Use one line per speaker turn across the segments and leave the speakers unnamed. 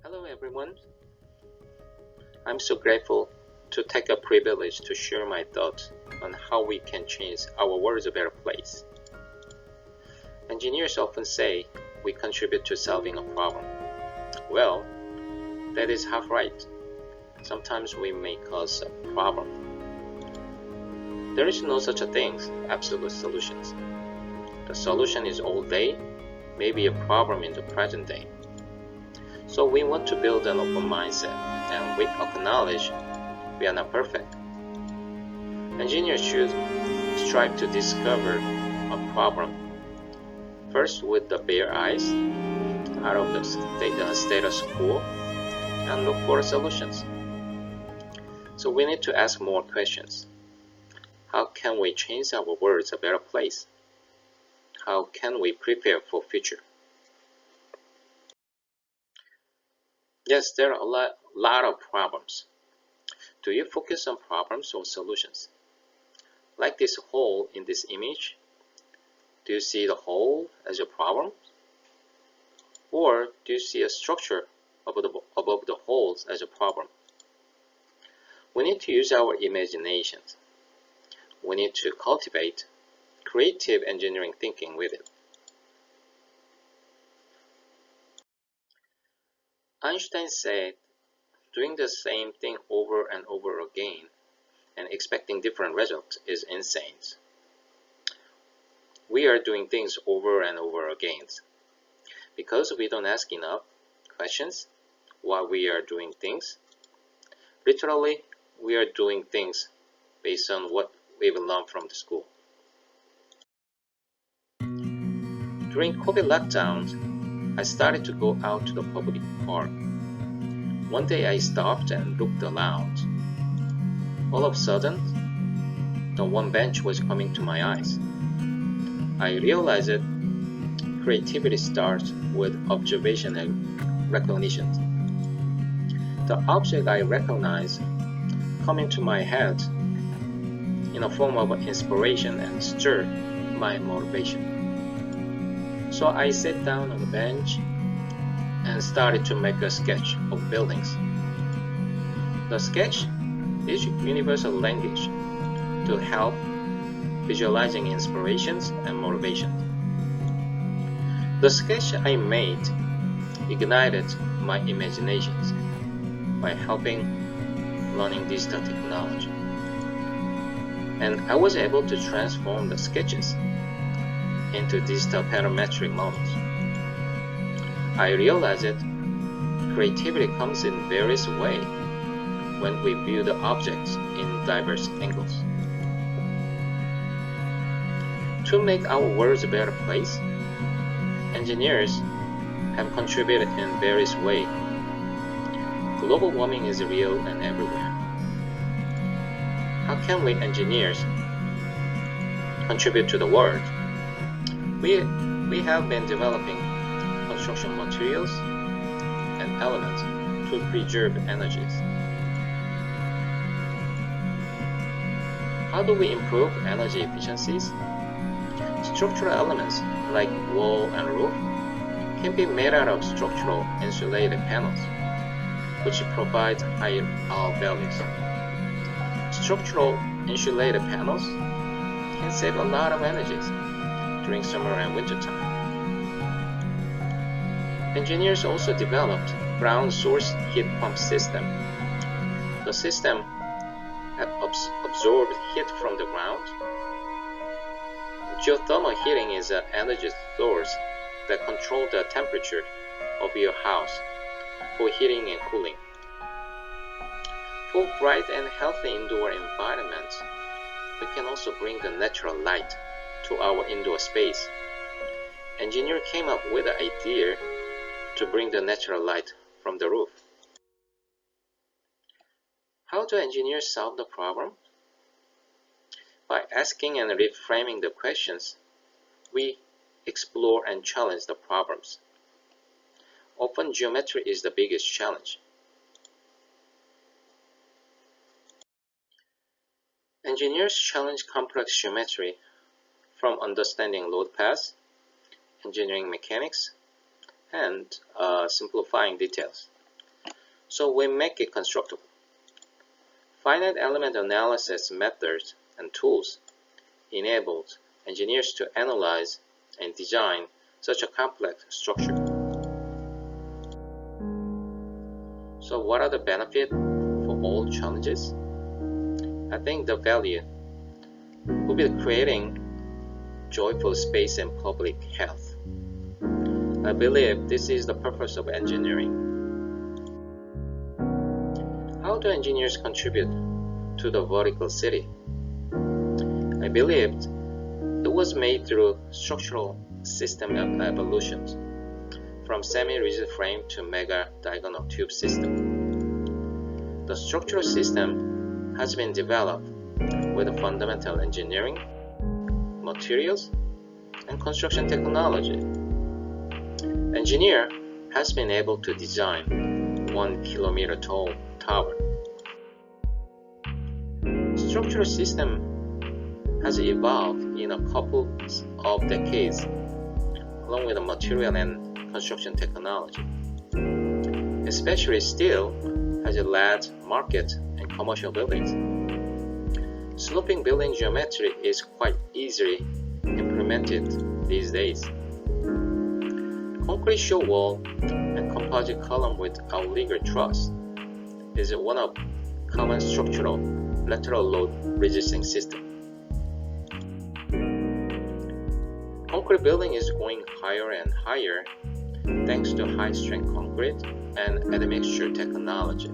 Hello everyone. I'm so grateful to take a privilege to share my thoughts on how we can change our world a better place. Engineers often say we contribute to solving a problem. Well, that is half right. Sometimes we may cause a problem. There is no such a thing as absolute solutions. The solution is all day, maybe a problem in the present day. So we want to build an open mindset, and we acknowledge we are not perfect. Engineers should strive to discover a problem first with the bare eyes, out of the status quo, and look for solutions. So we need to ask more questions. How can we change our world a better place? How can we prepare for future? Yes, there are a lot of problems. Do you focus on problems or solutions? Like this hole in this image, do you see the hole as a problem? Or do you see a structure above the holes as a problem? We need to use our imaginations. We need to cultivate creative engineering thinking with it. Einstein said, doing the same thing over and over again and expecting different results is insane. We are doing things over and over again because we don't ask enough questions while we are doing things. Literally, we are doing things based on what we've learned from the school. During COVID lockdowns, I started to go out to the public park. One day I stopped and looked around. All of a sudden, the one bench was coming to my eyes. I realized that creativity starts with observation and recognition. The object I recognized come into my head in a form of inspiration and stirred my motivation. So I sat down on the bench and started to make a sketch of buildings. The sketch is universal language to help visualizing inspirations and motivation. The sketch I made ignited my imaginations by helping learning digital technology. And I was able to transform the sketches into digital parametric models. I realized that creativity comes in various ways when we view the objects in diverse angles. To make our world a better place, engineers have contributed in various ways. Global warming is real and everywhere. How can we engineers contribute to the world? We have been developing construction materials and elements to preserve energies. How do we improve energy efficiencies? Structural elements like wall and roof can be made out of structural insulated panels, which provide higher R values. Structural insulated panels can save a lot of energy during summer and winter time. Engineers also developed ground source heat pump system. The system absorbs heat from the ground. Geothermal heating is an energy source that controls the temperature of your house for heating and cooling. For bright and healthy indoor environments, we can also bring the natural light to our indoor space. Engineer came up with the idea to bring the natural light from the roof. How do engineers solve the problem? By asking and reframing the questions, we explore and challenge the problems. Often geometry is the biggest challenge. Engineers challenge complex geometry from understanding load paths, engineering mechanics, and simplifying details. so we make it constructible. Finite element analysis methods and tools enabled engineers to analyze and design such a complex structure. So what are the benefits for all challenges? I think the value will be creating joyful space and public health. I believe this is the purpose of engineering. How do engineers contribute to the vertical city? I believed it was made through structural system evolutions, from semi-rigid frame to mega diagonal tube system. The structural system has been developed with fundamental engineering, materials, and construction technology. Engineer has been able to design 1 kilometer tall tower. Structural system has evolved in a couple of decades along with the material and construction technology. Especially steel has led market and commercial buildings. Sloping building geometry is quite easily implemented these days. Concrete show wall and composite column with outrigger truss is one of common structural lateral load resisting system. Concrete building is going higher and higher thanks to high strength concrete and admixture technology.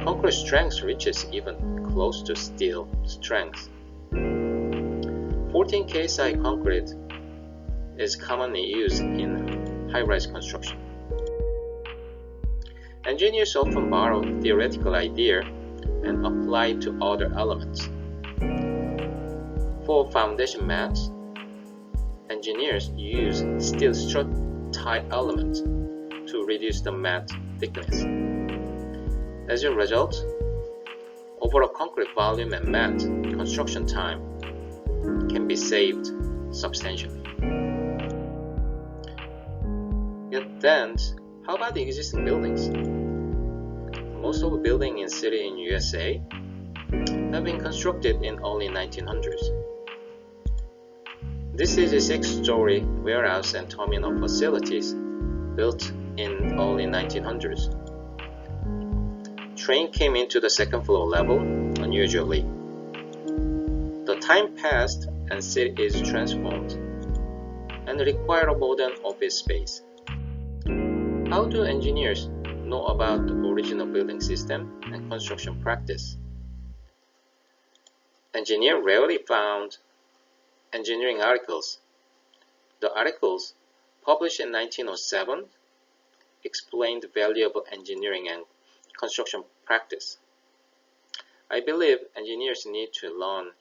Concrete strength reaches even close to steel strength. 14 KSI concrete is commonly used in high-rise construction. Engineers often borrow theoretical idea and apply it to other elements. For foundation mats, engineers use steel strut tie elements to reduce the mat thickness. As a result, overall concrete volume and mat construction time can be saved substantially. Yet then, how about the existing buildings? Most of the buildings in cities in USA have been constructed in early 1900s. This is a 6-story warehouse and terminal facilities built in early 1900s. Train came into the second floor level unusually. The time passed and city is transformed and require a modern office space. How do engineers know about the original building system and construction practice? Engineers rarely found engineering articles. The articles, published in 1907, explained valuable engineering and construction practice. I believe engineers need to learn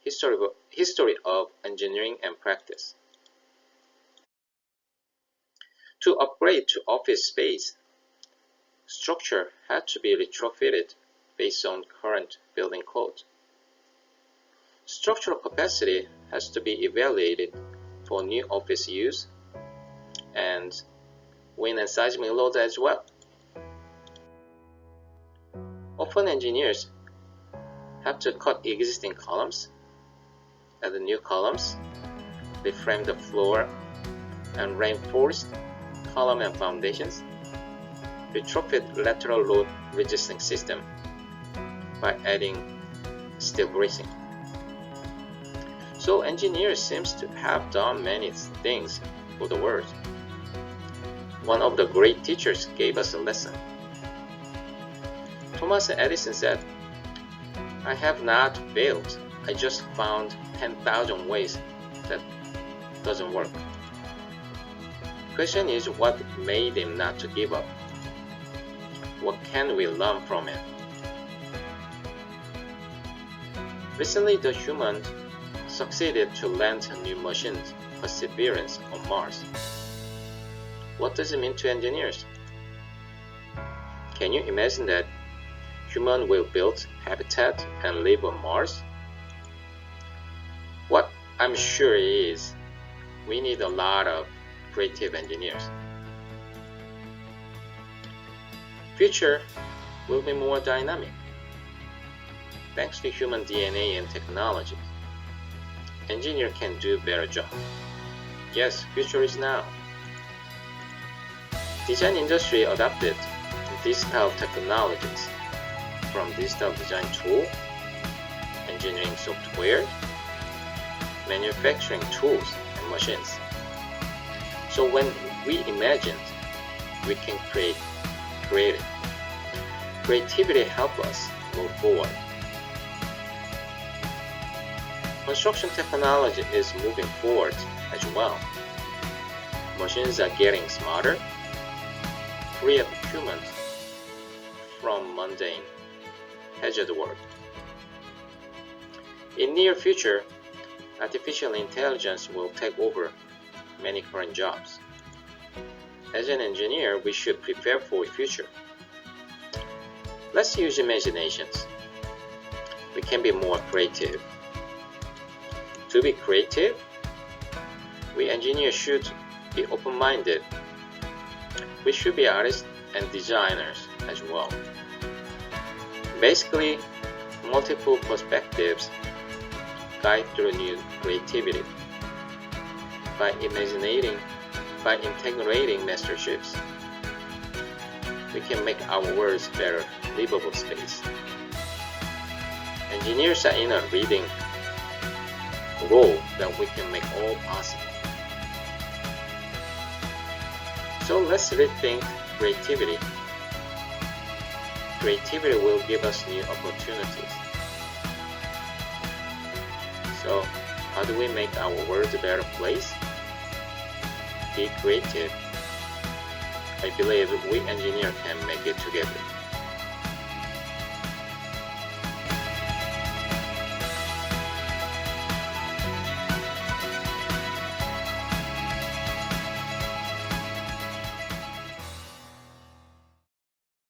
history of engineering and practice. To upgrade to office space, structure had to be retrofitted based on current building code. Structural capacity has to be evaluated for new office use and wind and seismic loads as well. Often engineers have to cut existing columns, add new columns, reframe the floor and reinforce column and foundations, retrofit lateral load resisting system by adding steel bracing. So engineers seems to have done many things for the world. One of the great teachers gave us a lesson. Thomas Edison said, "I have not failed. I just found 10,000 ways that doesn't work." The question is, what made him not to give up? What can we learn from it? Recently, the humans succeeded to land a new machine, Perseverance, on Mars. What does it mean to engineers? Can you imagine that humans will build habitat and live on Mars? What I'm sure is we need a lot of creative engineers. Future will be more dynamic. Thanks to human DNA and technology, engineer can do a better job. Yes, future is now. Design industry adopted digital technologies, from digital design tool, engineering software, manufacturing tools and machines. So when we imagined, we can create it. Creativity helps us move forward. Construction technology is moving forward as well. Machines are getting smarter, free up humans from mundane, hazard work. In near future, artificial intelligence will take over many current jobs. As an engineer, we should prepare for the future. Let's use imaginations. We can be more creative. To be creative, we engineers should be open-minded. We should be artists and designers as well. Basically, multiple perspectives guide through new creativity. By integrating masterships, we can make our worlds better livable space. Engineers are in a leading role that we can make all possible. So let's rethink creativity. Creativity will give us new opportunities. So how do we make our world a better place? Be creative. I believe we engineers can make it together.